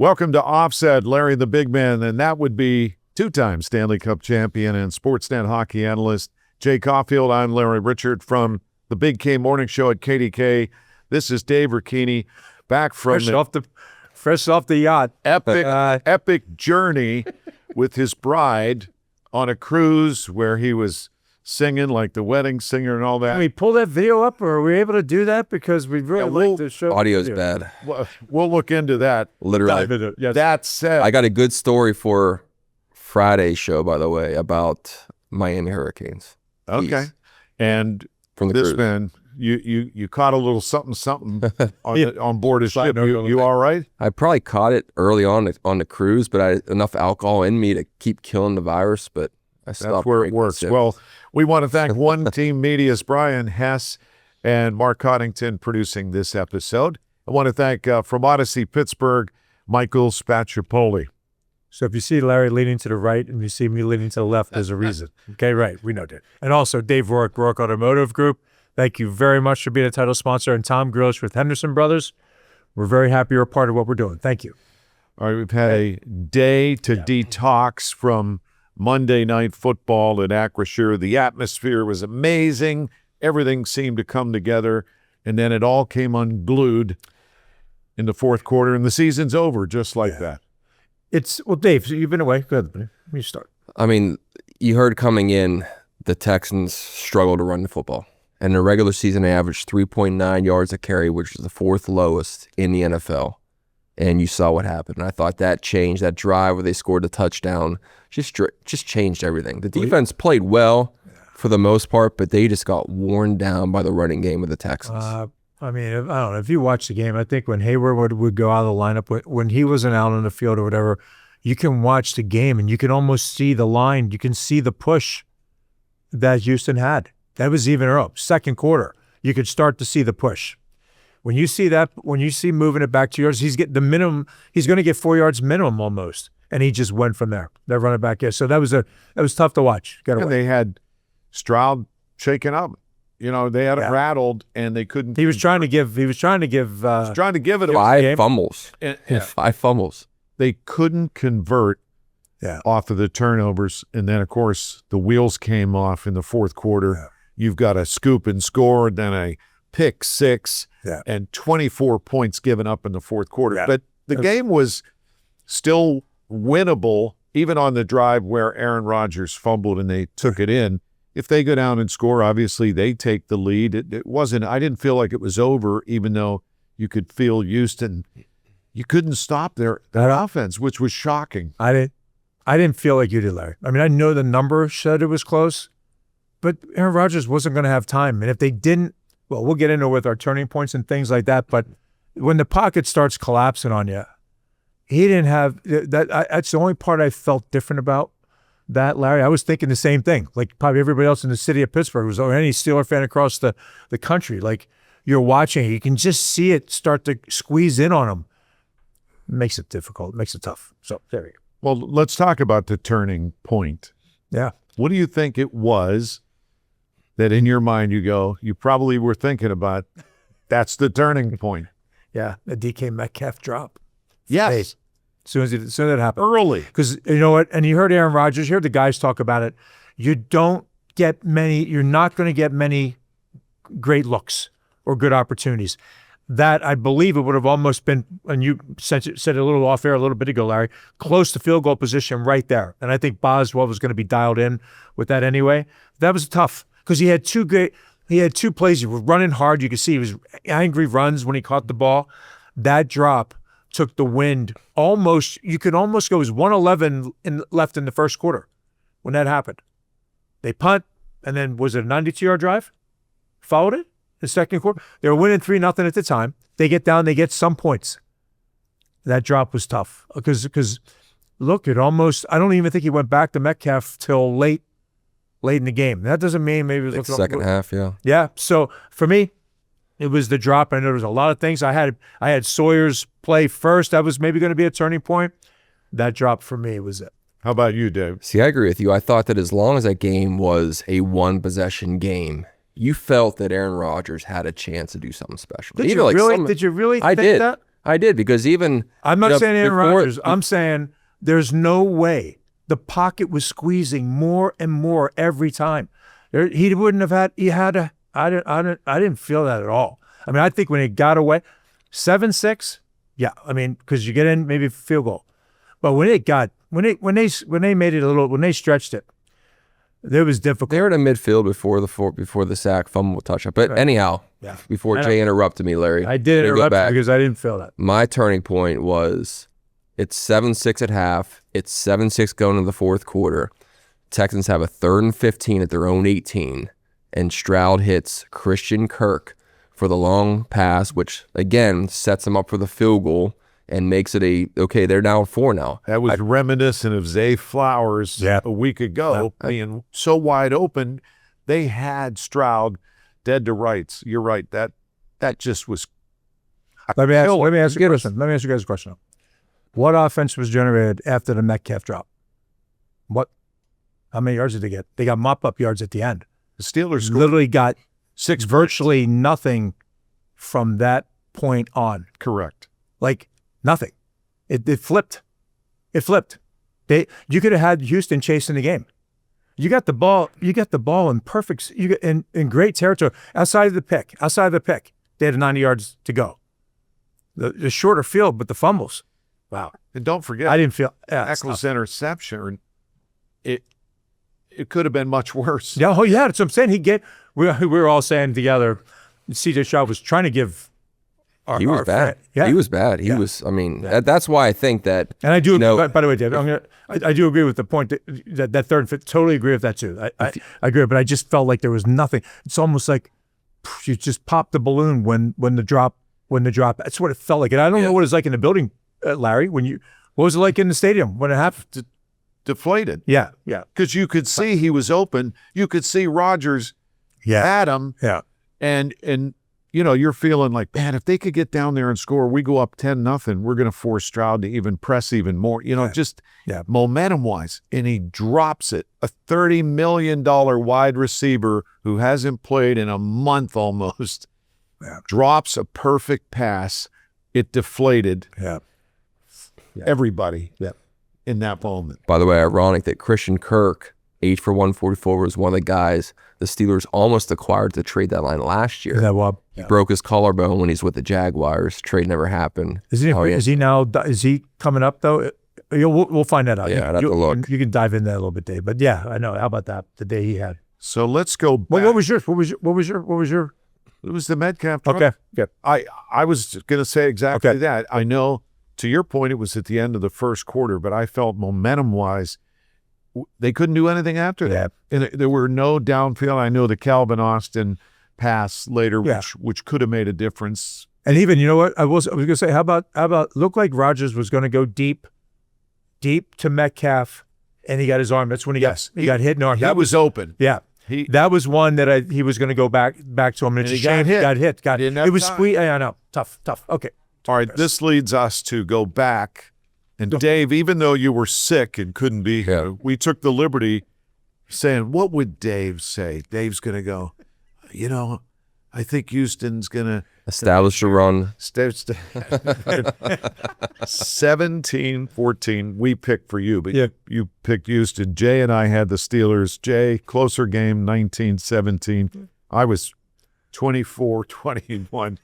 Welcome to Offset, Larry the Big Man, and that would be two-time Stanley Cup champion and Sportsnet hockey analyst Jay Caufield. I'm Larry Richert from the Big K Morning Show at KDK. This is Dave Ricchini, back from fresh off the yacht. Epic journey with his bride on a cruise where he was singing like the wedding singer and all that. Can we pull that video up, or are we able to do that? Because we really like the show. Audio's bad. We'll look into that. Literally. Yes. That said, I got a good story for Friday's show, by the way, about Miami Hurricanes. Okay. And from the this cruise. man, you caught a little something on board his ship. You all right? I probably caught it early on the cruise, but I had enough alcohol in me to keep killing the virus, but I stopped. That's where it works. Well, we want to thank One Team Media's Brian Hess and Mark Coddington producing this episode. I want to thank from Odyssey Pittsburgh, Michael Spacciapoli. So if you see Larry leaning to the right and you see me leaning to the left, there's a reason. Okay, right. We know that. And also Dave Rourke, Rourke Automotive Group. Thank you very much for being a title sponsor. And Tom Gross with Henderson Brothers. We're very happy you're a part of what we're doing. Thank you. All right, we've had a day to detox from Monday Night Football at Acrisure. The atmosphere was amazing. Everything seemed to come together. And then it all came unglued in the fourth quarter. And the season's over just like that. Well, Dave, so you've been away. Go ahead, buddy. Let me start. I mean, you heard coming in, the Texans struggled to run the football. And in the regular season, they averaged 3.9 yards a carry, which is the fourth lowest in the NFL. And you saw what happened. And I thought that changed. That drive where they scored the touchdown just changed everything. The defense played well for the most part, but they just got worn down by the running game of the Texans. I mean, I don't know. If you watch the game, I think when Hayward would go out of the lineup, when he wasn't out on the field or whatever, you can watch the game and you can almost see the line. You can see the push that Houston had. That was even up. Second quarter, you could start to see the push. When you see that, when you see moving it back 2 yards, he's getting the minimum. He's going to get 4 yards minimum almost, and he just went from there. They're running back here, so that was tough to watch. And they had Stroud shaken up. You know, they had it rattled, and they couldn't. He was trying to give it. Five fumbles. Five fumbles. They couldn't convert off of the turnovers, and then of course the wheels came off in the fourth quarter. Yeah. You've got a scoop and score, then a pick six, and 24 points given up in the fourth quarter. Yeah. But the game was still winnable, even on the drive where Aaron Rodgers fumbled and they took it in. If they go down and score, obviously they take the lead. It wasn't. I didn't feel like it was over, even though you could feel Houston. You couldn't stop that offense, which was shocking. I didn't feel like you did, Larry. I mean, I know the number said it was close, but Aaron Rodgers wasn't going to have time. And if they didn't, well, we'll get into it with our turning points and things like that. But when the pocket starts collapsing on you, he didn't have that. That's the only part I felt different about that, Larry. I was thinking the same thing, like probably everybody else in the city of Pittsburgh or any Steeler fan across the country. Like, you're watching, you can just see it start to squeeze in on him. It makes it difficult. It makes it tough. So there you go. Well, let's talk about the turning point. Yeah. What do you think it was that in your mind you probably were thinking about, that's the turning point? Yeah, the DK Metcalf drop. Yes. As soon as that happened. Early. Because you know what? And you heard Aaron Rodgers, you heard the guys talk about it. You're not going to get many great looks or good opportunities. That, I believe it would have almost been, and you said it a little off air a little bit ago, Larry, close to field goal position right there. And I think Boswell was going to be dialed in with that anyway. That was tough because he had two plays. He was running hard. You could see he was angry runs when he caught the ball. That drop took the wind almost. You could almost go, it was 1:11 left in the first quarter when that happened. They punt, and then was it a 92-yard drive? Followed it. The second quarter, they were winning 3-0 at the time. They get down, they get some points. That drop was tough because look, it almost. I don't even think he went back to Metcalf till late in the game. That doesn't mean maybe it was the second half. Yeah. Yeah. So for me, it was the drop. I know there was a lot of things. I had Sawyer's play first. That was maybe going to be a turning point. That drop for me was it. How about you, Dave? See, I agree with you. I thought that as long as that game was a one-possession game, you felt that Aaron Rodgers had a chance to do something special. Did you really think I did. that? I did, because even I'm not saying Aaron before- Rodgers. I'm saying there's no way. The pocket was squeezing more and more every time. He wouldn't have had. He had a. I didn't feel that at all. I mean, I think when it got away, 7-6. Yeah, I mean, because you get in maybe field goal, but when they made it a little, when they stretched it, it was difficult. They were in the midfield before the sack fumble touchdown. But anyhow, before Jay interrupted me, Larry, I did interrupt you because I didn't feel that. My turning point was it's 7-6 at half. It's 7-6 going into the fourth quarter. Texans have a 3rd and 15 at their own 18, and Stroud hits Christian Kirk for the long pass, which again sets them up for the field goal and makes it okay, they're down 4 now. That was reminiscent of Zay Flowers a week ago, being so wide open. They had Stroud dead to rights. You're right. That just was. Let me ask you guys a question. What offense was generated after the Metcalf drop? How many yards did they get? They got mop-up yards at the end. The Steelers literally got virtually nothing from that point on. Correct. Like nothing. It flipped. It flipped. You could have had Houston chasing the game. You got the ball in perfect. You got in great territory outside of the pick. They had 90 yards to go. The shorter field, but the fumbles. Wow. And don't forget, I didn't feel Eckler's interception. It could have been much worse. Yeah, that's what I'm saying. We were all saying together, CJ Stroud was trying to give he was bad. Yeah. He was bad. He was, I mean, that's why I think that. And I do, by the way, David, I do agree with the point that third and fifth, totally agree with that too. I agree, but I just felt like there was nothing. It's almost like you just popped the balloon when the drop. That's what it felt like. And I don't know what it's like in the building, Larry, what was it like in the stadium when it happened? Deflated. Yeah. Because you could see he was open. You could see Rodgers at him. Yeah. And you're feeling like, man, if they could get down there and score, we go up 10-0, we're going to force Stroud to even press even more, momentum-wise. And he drops it. A $30 million wide receiver who hasn't played in a month almost drops a perfect pass. It deflated everybody in that moment. By the way, ironic that Christian Kirk, 8 for 144, was one of the guys the Steelers almost acquired at the trade deadline last year. He broke his collarbone when he's with the Jaguars. Trade never happened. Is he coming up though? We'll find that out. Yeah, I'd have to look. You can dive in that a little bit, Dave. But yeah, I know. How about that? The day he had. So let's go back. What was your? It was the Metcalf. Okay. I was going to say exactly that. I know, to your point, it was at the end of the first quarter, but I felt momentum-wise, they couldn't do anything after that. And there were no downfield. I know the Calvin Austin pass later, which could have made a difference. And even, you know what? I was going to say, how about looked like Rodgers was going to go deep to Metcalf, and he got his arm. That's when he got hit in the arm. That was open. Yeah. That was one that he was going to go back to him. And he got hit. It was squeeze. I know. Tough. Okay. All right. This leads us to go back. And Dave, even though you were sick and couldn't be here, we took the liberty saying, what would Dave say? Dave's going to go, I think Houston's going to establish a run. 17-14, we picked for you, but you picked Houston. Jay and I had the Steelers. Jay, closer game, 19-17. I was 24-21.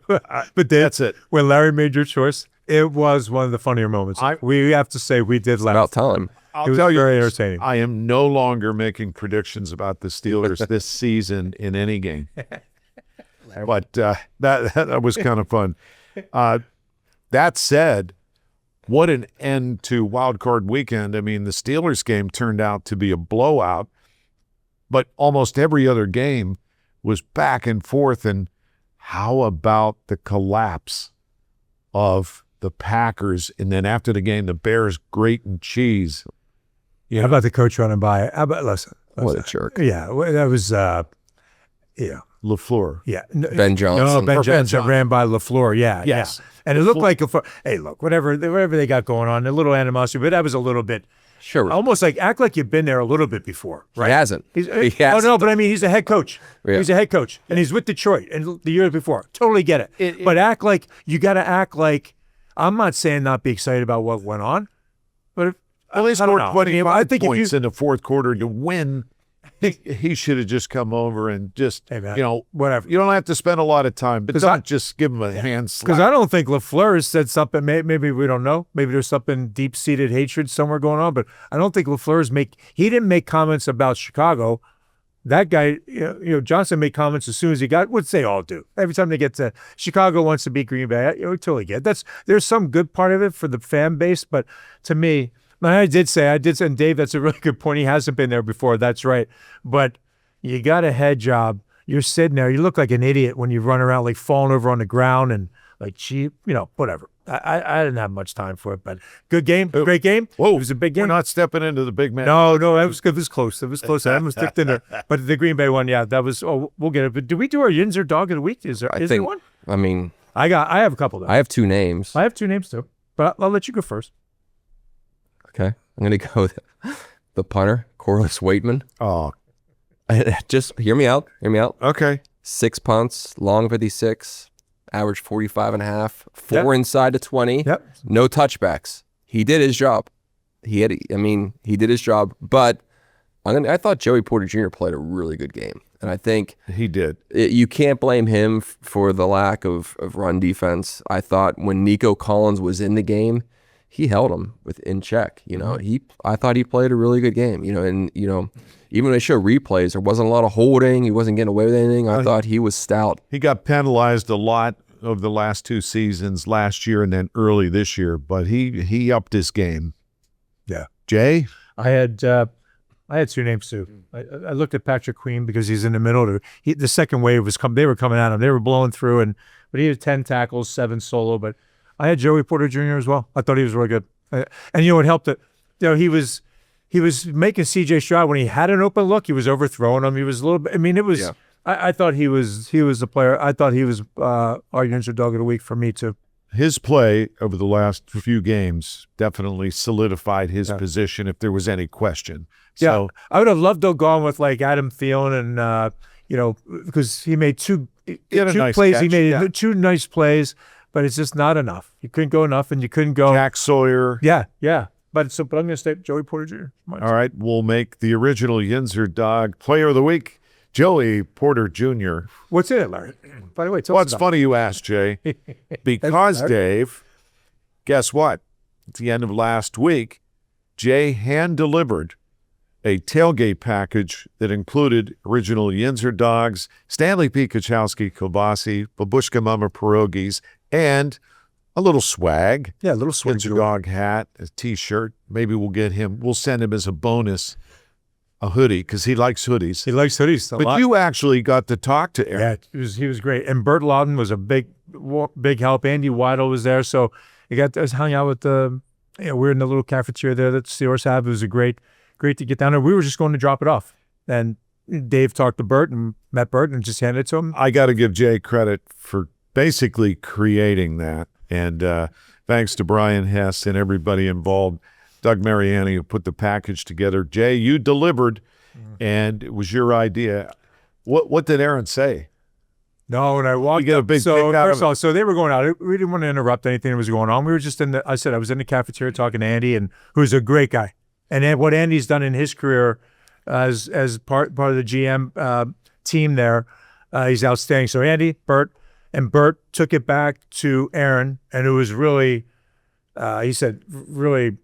But that's it. When Larry made your choice, it was one of the funnier moments. We have to say we did laugh. About time. I'll tell you, very entertaining. I am no longer making predictions about the Steelers this season in any game. But that was kind of fun. That said, what an end to Wild Card Weekend. I mean, the Steelers game turned out to be a blowout, but almost every other game was back and forth. And how about the collapse of the Packers? And then after the game, the Bears grating cheese. How about the coach running by? How about listen? What a jerk. Yeah, that was LaFleur. Yeah. Ben Johnson. No, Ben Johnson ran by LaFleur. Yes. Yeah. And it looked like LaFleur. Hey, look, whatever they got going on, a little animosity, but that was a little bit. Sure. almost like act like you've been there a little bit before, right? He hasn't. He hasn't. Oh no, but I mean, he's a head coach. Yeah. He's a head coach, and he's with Detroit and the years before. Totally get it. But act like you got to act like. I'm not saying not be excited about what went on, but if, Well, they I don't scored know. 25 I think points if you, in the fourth quarter to win. He should have just come over and just, Hey, man, you know, whatever. you don't have to spend a lot of time, but don't just give him a hand Because slap. I don't think LaFleur has said something. Maybe we don't know. Maybe there's something deep-seated hatred somewhere going on. But I don't think LaFleur's he didn't make comments about Chicago. That guy, Johnson made comments as soon as he got. What they all do every time they get to Chicago wants to beat Green Bay. I totally get it. There's some good part of it for the fan base, but to me, I did say, and Dave, that's a really good point. He hasn't been there before. That's right. But you got a head job. You're sitting there. You look like an idiot when you run around like falling over on the ground and like cheap, whatever. I didn't have much time for it, but good game, great game. Whoa, it was a big game. We're not stepping into the big man. No, it was good. It was close. It was close. I almost ticked in there. But the Green Bay one, yeah, that was. Oh, we'll get it. But do we do our Yinzer Dog of the week? Is there one? I mean, I have a couple. Though. I have two names. I have two names too, but I'll let you go first. Okay. I'm going to go with the punter, Corliss Waitman. Oh, Just hear me out. okay. 6 punts, long 56, average 45 and a half, 4 inside the 20. Yep. No touchbacks. He did his job. He did his job, but I thought Joey Porter Jr. played a really good game. And I think He did. you can't blame him for the lack of run defense. I thought when Nico Collins was in the game, he held him in check. I thought he played a really good game. And even when they show replays, there wasn't a lot of holding. He wasn't getting away with anything. I thought he was stout. He got penalized a lot over the last two seasons, last year and then early this year, but he upped his game. Yeah. Jay? I had two names too. I looked at Patrick Queen because he's in the middle. The second wave was coming. They were coming at him. They were blowing through, but he had 10 tackles, 7 solo. But I had Joey Porter Jr. as well. I thought he was really good. And it helped that he was making C.J. Stroud when he had an open look. He was overthrowing him. He was a little bit. I mean, it was. Yeah. I thought he was a player. I thought he was our Yinzer Dog of the week for me too. His play over the last few games definitely solidified his position if there was any question. So, yeah, I would have loved to have gone with like Adam Thielen and because he made two nice plays. Catch. He made 2 nice plays, but it's just not enough. You couldn't go enough, and you couldn't go. Jack Sawyer. Yeah. But I'm going to stay Joey Porter Jr. All right, we'll make the original Yinzer Dog Player of the Week, Joey Porter Jr. What's in it, Larry? By the way, Well, it's funny you asked, Jay, because Dave, guess what? At the end of last week, Jay hand-delivered a tailgate package that included original Yinzer Dogs, Stanley P. Kachowski Kobasi, Babushka Mama Pierogies, and a little swag. Yeah, a little swag. Yinzer Dog hat, a T-shirt. Maybe we'll send him as a bonus a hoodie because he likes hoodies. He likes hoodies a lot. But you actually got to talk to Aaron. Yeah, he was great. And Bert Loudon was a big help. Andy Weidel was there. So you hung out with we were in the little cafeteria there that the Steelers have. It was great to get down there. We were just going to drop it off. And Dave talked to Bert and met Bert and just handed it to him. I got to give Jay credit for basically creating that. And thanks to Brian Hess and everybody involved, Doug Mariani, who put the package together. Jay, you delivered, and it was your idea. What did Aaron say? No, and I walked. You get a big so they were going out. We didn't want to interrupt anything that was going on. We were just I was in the cafeteria talking to Andy, and who's a great guy. And what Andy's done in his career as part of the GM team there, he's outstanding. So Andy, Bert took it back to Aaron, and it was really, he said, really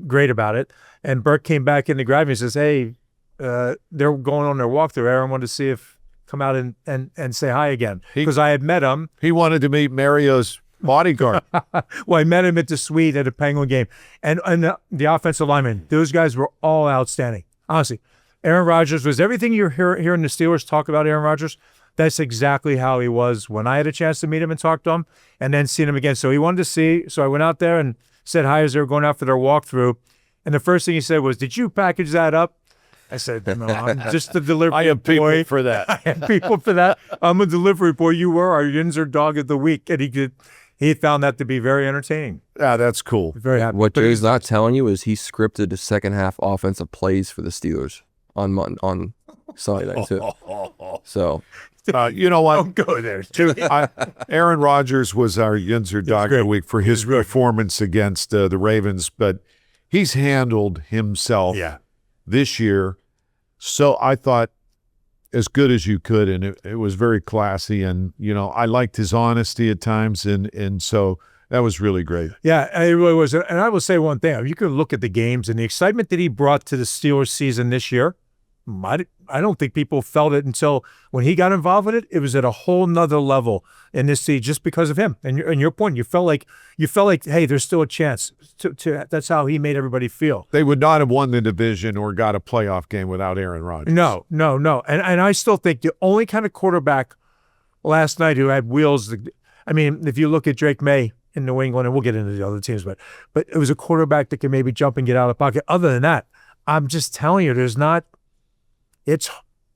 great about it. And Bert came back in to grab me and says, hey, they're going on their walkthrough. Aaron wanted to see if come out and say hi again because I had met him. He wanted to meet Mario's bodyguard. Well, I met him at the suite at a Penguin game. And the offensive linemen, those guys were all outstanding. Honestly, Aaron Rodgers was everything you're hearing the Steelers talk about Aaron Rodgers. That's exactly how he was when I had a chance to meet him and talk to him and then seen him again. So he wanted to see. So I went out there and said hi as they were going after their walkthrough. And the first thing he said was, did you package that up? I said, no, I'm just a delivery boy. I have people for that. I have people for that. I'm a delivery boy. You were our Yinzer Dog of the week. And he found that to be very entertaining. Yeah, that's cool. Very happy. What Jay's not telling you is he scripted the second half offensive plays for the Steelers on Sunday night too. So You know what? Don't go there. Aaron Rodgers was our Yinzer Dog of the week for his performance against the Ravens, but he's handled himself this year. So I thought as good as you could, and it was very classy. And, I liked his honesty at times, and so that was really great. Yeah, it really was. And I will say one thing. You can look at the games and the excitement that he brought to the Steelers season this year. I don't think people felt it until when he got involved with it. It was at a whole nother level in this season just because of him. And your point, you felt like, hey, there's still a chance. That's how he made everybody feel. They would not have won the division or got a playoff game without Aaron Rodgers. No. And I still think the only kind of quarterback last night who had wheels. I mean, if you look at Drake May in New England, and we'll get into the other teams, but it was a quarterback that can maybe jump and get out of the pocket. Other than that, I'm just telling you, there's not.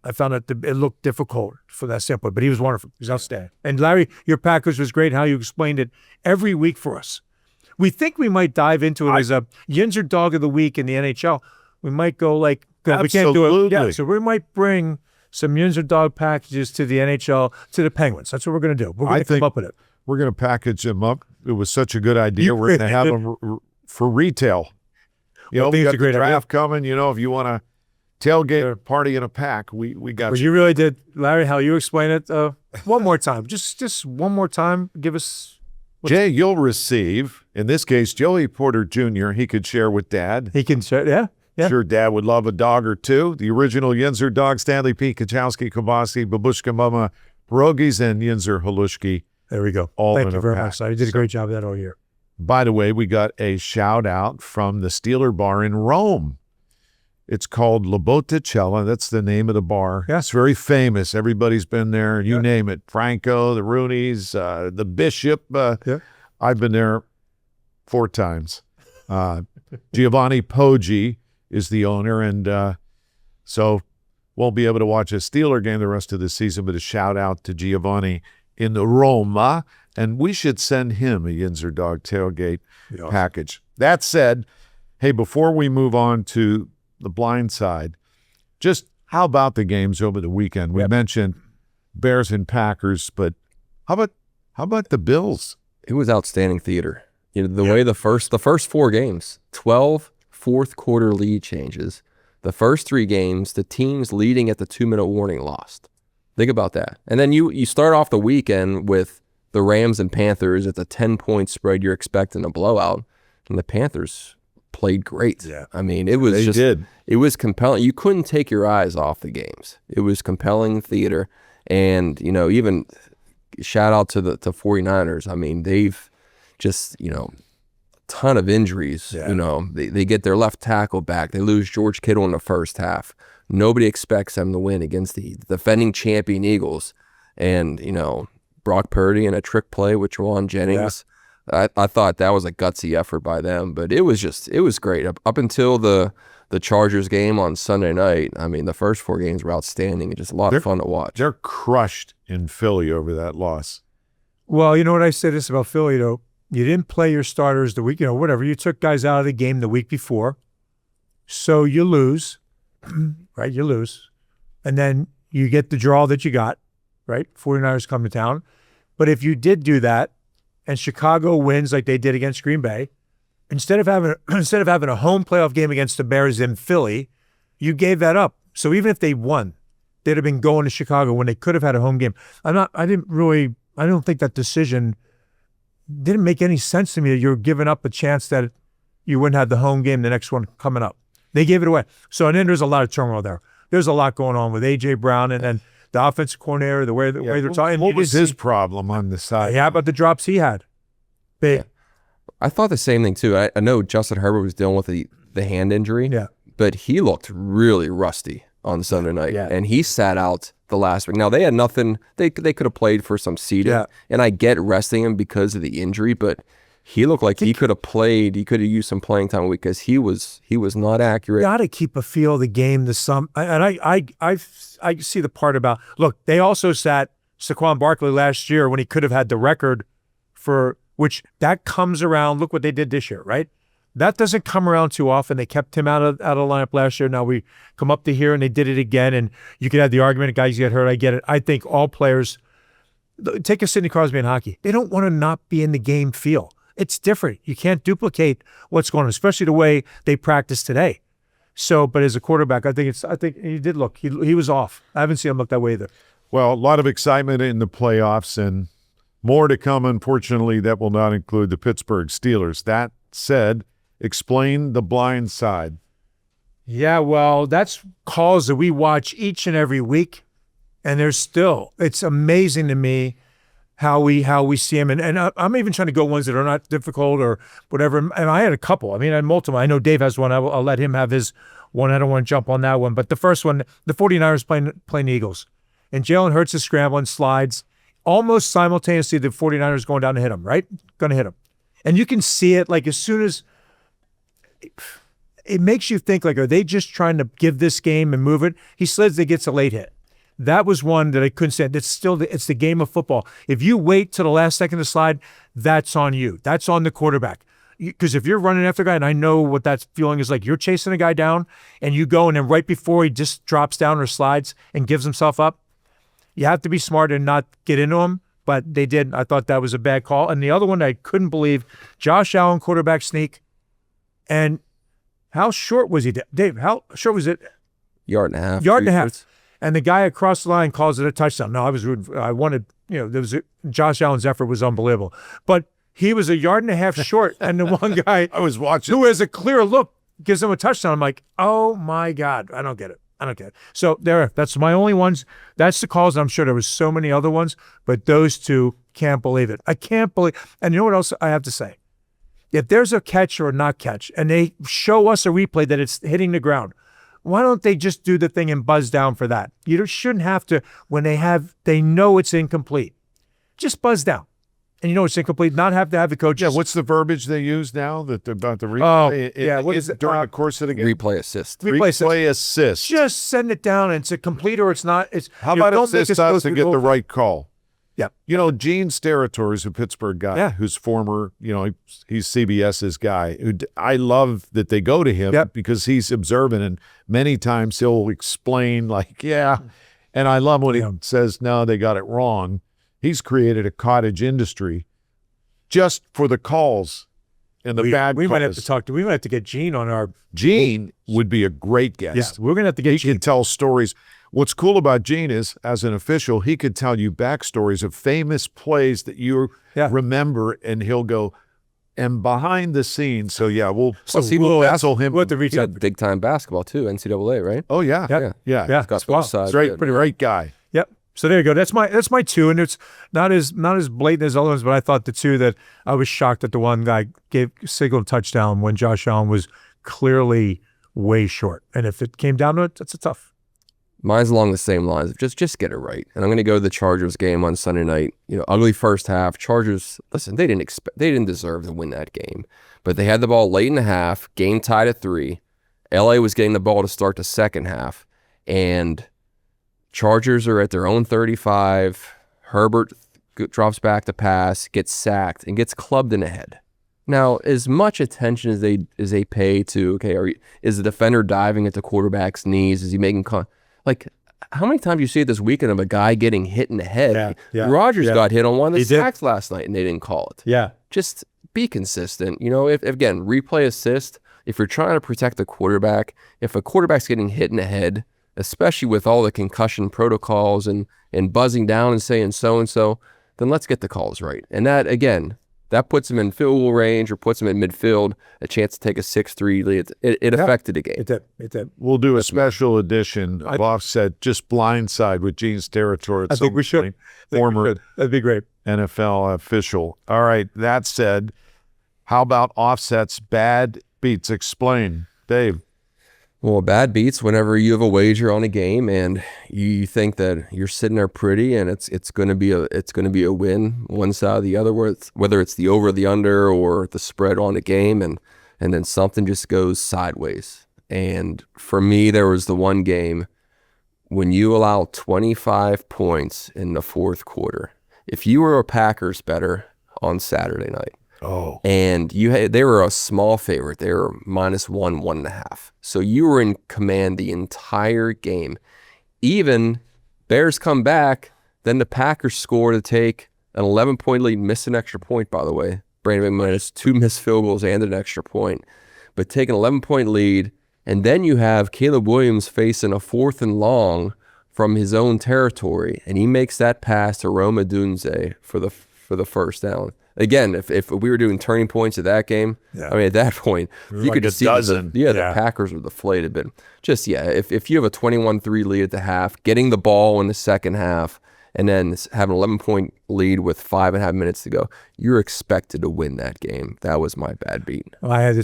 I found it looked difficult for that standpoint, but he was wonderful. He was outstanding. And Larry, your package was great. How you explained it every week for us. We think we might dive into it as a Yinzer Dog of the Week in the NHL. We might go we can't do it. Yeah, so we might bring some Yinzer Dog packages to the NHL, to the Penguins. That's what we're going to do. We're going to come up with it. We're going to package them up. It was such a good idea. We're going to have them for retail. We got the draft coming. If you want to tailgate party in a pack, we got you. You really did, Larry. How you explain it? One more time, just one more time. Give us. Jay, you'll receive. In this case, Joey Porter Jr. He could share with Dad. He can share. Yeah. Sure, Dad would love a dog or two. The original Yinzer Dog, Stanley P. Kachowski, Kobasi, Babushka Mama, Pierogies, and Yinzer Halushki. There we go. Thank you very much. You did a great job of that all year. By the way, we got a shout out from the Steeler Bar in Rome. It's called La Botticella. That's the name of the bar. Yeah. It's very famous. Everybody's been there. You name it. Franco, the Rooneys, the Bishop. I've been there 4 times. Giovanni Poggi is the owner, and so won't be able to watch a Steeler game the rest of the season, but a shout out to Giovanni in Roma, and we should send him a Yinzer Dog tailgate package. That said, hey, before we move on to the blind side, just how about the games over the weekend? We mentioned Bears and Packers, but how about the Bills? it was outstanding theater. The way the first 4 games, 12 fourth quarter lead changes. The first 3 games, the teams leading at the 2-minute warning lost. Think about that. And then you start off the weekend with the Rams and Panthers. It's a 10-point spread. You're expecting a blowout, and the Panthers played great. Yeah. I mean, it was it was compelling. You couldn't take your eyes off the games. It was compelling theater. And, even shout out to the 49ers. I mean, they've just, a ton of injuries. Yeah. They get their left tackle back. They lose George Kittle in the first half. Nobody expects them to win against the defending champion Eagles. And, Brock Purdy in a trick play with Juwan Jennings. Yeah. I thought that was a gutsy effort by them, but it was great. Up until the Chargers game on Sunday night, I mean, the first 4 games were outstanding and just a lot of fun to watch. They're crushed in Philly over that loss. Well, you know what I say this about Philly, though? You didn't play your starters the week, whatever. You took guys out of the game the week before. So you lose, right? You lose. And then you get the draw that you got, right? 49ers come to town. But if you did do that and Chicago wins like they did against Green Bay, instead of having a home playoff game against the Bears in Philly, you gave that up. So even if they won, they'd have been going to Chicago when they could have had a home game. I don't think that decision didn't make any sense to me that you're giving up a chance that you wouldn't have the home game, the next one coming up. They gave it away. So, and then there's a lot of turmoil there. There's a lot going on with A.J. Brown and then the offensive coordinator, the way they're talking. What was his problem on the side? Yeah, how about the drops he had? I thought the same thing, too. I know Justin Herbert was dealing with the hand injury, but he looked really rusty on Sunday night, and he sat out the last week. Now, they had nothing. They could have played for some seeding, and I get resting him because of the injury, but he looked like he could have played. He could have used some playing time because he was not accurate. You got to keep a feel of the game. I see the part about, look, they also sat Saquon Barkley last year when he could have had the record for which that comes around. Look what they did this year, right? That doesn't come around too often. They kept him out of the lineup last year. Now we come up to here and they did it again. And you could have the argument, guys get hurt. I get it. I think all players, take a Sidney Crosby in hockey. They don't want to not be in the game feel. It's different. You can't duplicate what's going on, especially the way they practice today. So, but as a quarterback, I think he did look. He was off. I haven't seen him look that way either. Well, a lot of excitement in the playoffs and more to come. Unfortunately, that will not include the Pittsburgh Steelers. That said, explain the blind side. Yeah, well, that's calls that we watch each and every week, and it's amazing to me how we see them. And I'm even trying to go ones that are not difficult or whatever. And I had a couple. I mean, I had multiple. I know Dave has one. I'll let him have his one. I don't want to jump on that one. But the first one, the 49ers playing the Eagles. And Jalen Hurts is scrambling, slides. Almost simultaneously, the 49ers going down to hit him, right? Going to hit him. And you can see it like as soon as it makes you think, like, are they just trying to give this game and move it? He slides, they gets a late hit. That was one that I couldn't stand. It's the game of football. If you wait till the last second to slide, that's on you. That's on the quarterback. Because if you're running after a guy, and I know what that feeling is like, you're chasing a guy down and you go and then right before he just drops down or slides and gives himself up, you have to be smart and not get into him. But they did. I thought that was a bad call. And the other one I couldn't believe, Josh Allen quarterback sneak. And how short was he, Dave? How short was it? Yard and a half. Yard and a half. And the guy across the line calls it a touchdown. No, I was rooting. I wanted, Josh Allen's effort was unbelievable. But he was a yard and a half short. And the one guy I was watching who has a clear look gives him a touchdown. I'm like, oh my God, I don't get it. So that's my only ones. That's the calls. And I'm sure there was so many other ones, but those two, can't believe it. I can't believe. And you know what else I have to say? If there's a catch or a not catch, and they show us a replay that it's hitting the ground, why don't they just do the thing and buzz down for that? You shouldn't have to, when they know it's incomplete. Just buzz down. And you know it's incomplete, not have to have the coach. Yeah, what's the verbiage they use now about the replay? What is it? During the course of the game? Replay assist. Replay assist. Just send it down and it's a complete or it's not. How about assist us to get the right call? Yeah. Gene Steratore is a Pittsburgh guy who's former, he's CBS's guy. I love that they go to him because he's observant and many times he'll explain and I love when he says, no, they got it wrong. He's created a cottage industry just for the calls and the bad calls. We might have to get Gene on our... Gene would be a great guest. Yeah, we're going to have to get Gene. He can tell stories. What's cool about Gene is, as an official, he could tell you backstories of famous plays that you remember, and he'll go, and behind the scenes. So, we'll hassle him. We'll have to reach out. Big time basketball, too, NCAA, right? Oh, yeah. Yeah. He's got both sides. Great guy. Yep. So there you go. That's my two, and it's not as blatant as other ones, but I thought the two that I was shocked that the one guy signaled a touchdown when Josh Allen was clearly way short. And if it came down to it, that's a tough. Mine's along the same lines of just get it right. And I'm going to go to the Chargers game on Sunday night. Ugly first half. Chargers, listen, they didn't deserve to win that game, but they had the ball late in the half. Game tied at 3. LA was getting the ball to start the second half, and Chargers are at their own 35. Herbert drops back to pass, gets sacked, and gets clubbed in the head. Now, as much attention as they pay to, is the defender diving at the quarterback's knees? Is he making how many times you see it this weekend of a guy getting hit in the head? Yeah. Rodgers got hit on one of the sacks last night, and they didn't call it. Yeah. Just be consistent. If again, replay assist, if you're trying to protect the quarterback, if a quarterback's getting hit in the head, especially with all the concussion protocols and buzzing down and saying so-and-so, then let's get the calls right. And that, again, that puts them in field goal range or puts them in midfield, a chance to take a 6-3 lead. It affected the game. It did. We'll do a special edition of Offset, just blindside with Gene Steratore. I think we should. Former That'd be great. NFL official. All right, that said, how about Offset's bad beats? Explain, Dave. Well, bad beats whenever you have a wager on a game and you think that you're sitting there pretty and it's going to be a win one side or the other, whether it's the over, the under, or the spread on the game, and then something just goes sideways. And for me, there was the one game when you allow 25 points in the fourth quarter. If you were a Packers bettor on Saturday night. Oh. And they were a small favorite. They were -1, 1.5. So you were in command the entire game. Even Bears come back, then the Packers score to take an 11-point lead, miss an extra point, by the way. Brandon McManus, 2 missed field goals and an extra point. But take an 11-point lead, and then you have Caleb Williams facing a 4th and long from his own territory, and he makes that pass to Rome Odunze for the first down. Again, if we were doing turning points of that game, I mean, at that point, you could just see the Packers were deflated. But just, if you have a 21-3 lead at the half, getting the ball in the second half, and then have an 11-point lead with 5.5 minutes to go, you're expected to win that game. That was my bad beat. Well, I had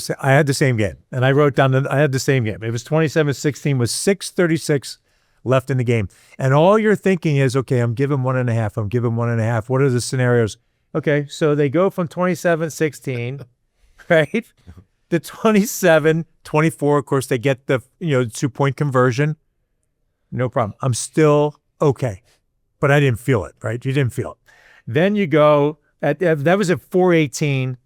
the same game, and I wrote down I had the same game. It was 27-16 with 6:36 left in the game. And all you're thinking is, okay, I'm giving 1.5. I'm giving 1.5. What are the scenarios? Okay, so they go from 27-16, right, to 27-24. Of course, they get the 2-point conversion. No problem. I'm still okay, but I didn't feel it, right? You didn't feel it. Then you go that was at 4:18,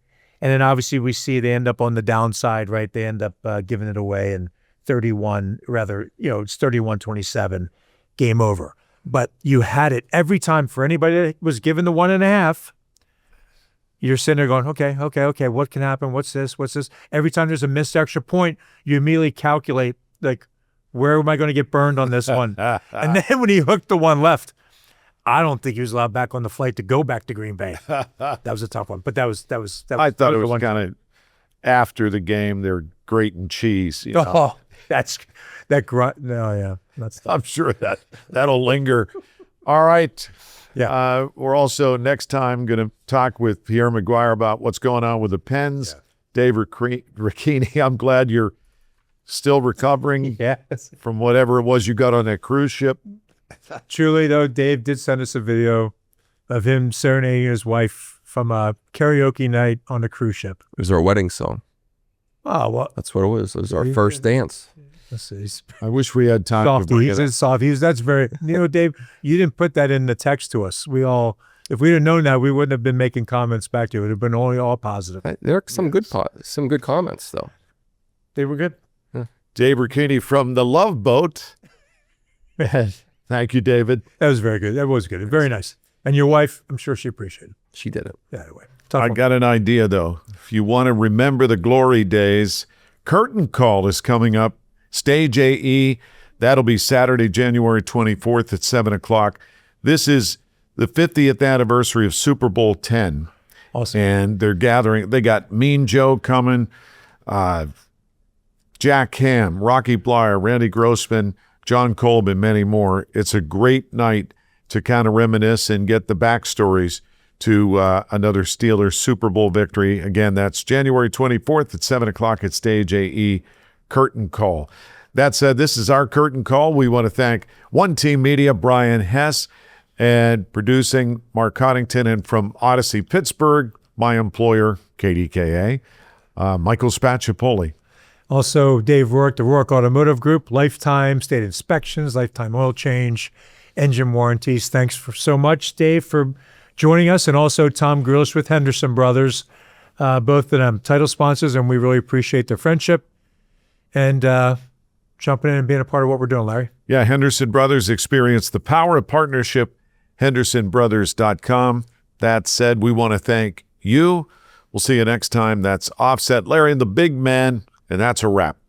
and then obviously we see they end up on the downside, right? They end up giving it away, and it's 31-27, game over. But you had it every time for anybody that was given the 1.5. You're sitting there going, okay, what can happen? What's this? Every time there's a missed extra point, you immediately calculate, like, where am I going to get burned on this one? And then when he hooked the one left, I don't think he was allowed back on the flight to go back to Green Bay. That was a tough one. But that was I thought it was kind of after the game, they're grating cheese. Oh, that's that grunt. No, yeah. That's tough. I'm sure that'll linger. All right. Yeah. We're also next time going to talk with Pierre McGuire about what's going on with the Pens. Yeah. Dave Ricchini, I'm glad you're still recovering from whatever it was you got on that cruise ship. Truly, though, Dave did send us a video of him serenading his wife from a karaoke night on a cruise ship. It was our wedding song. Oh, well. That's what it was. It was our first dance. I wish we had time to bring it. Softy. That's very, Dave, you didn't put that in the text to us. If we'd have known that, we wouldn't have been making comments back to you. It would have been only all positive. There are some good comments, though. They were good. Yeah. Dave Ricchini from the Love Boat. Thank you, David. That was very good. That was good. Very nice. And your wife, I'm sure she appreciated it. She did it. Yeah, anyway. I got an idea, though. If you want to remember the glory days, Curtain Call is coming up. Stage AE, that'll be Saturday, January 24th at 7 o'clock. This is the 50th anniversary of Super Bowl 10. Awesome. And they're gathering. They got Mean Joe coming, Jack Ham, Rocky Blyer, Randy Grossman, John Kolb, and many more. It's a great night to kind of reminisce and get the backstories to another Steelers Super Bowl victory. Again, that's January 24th at 7 o'clock at Stage AE. Curtain Call. That said, this is our Curtain Call. We want to thank One Team Media, Brian Hess, and producing Mark Coddington, and from Odyssey Pittsburgh, my employer, KDKA, Michael Spacciapoli. Also, Dave Rourke, the Rourke Automotive Group, lifetime state inspections, lifetime oil change, engine warranties. Thanks so much, Dave, for joining us, and also Tom Grealish with Henderson Brothers, both of them title sponsors, and we really appreciate their friendship. And jumping in and being a part of what we're doing, Larry. Yeah, Henderson Brothers, experience the power of partnership, hendersonbrothers.com. That said, we want to thank you. We'll see you next time. That's Offset, Larry and the Big Man, and that's a wrap.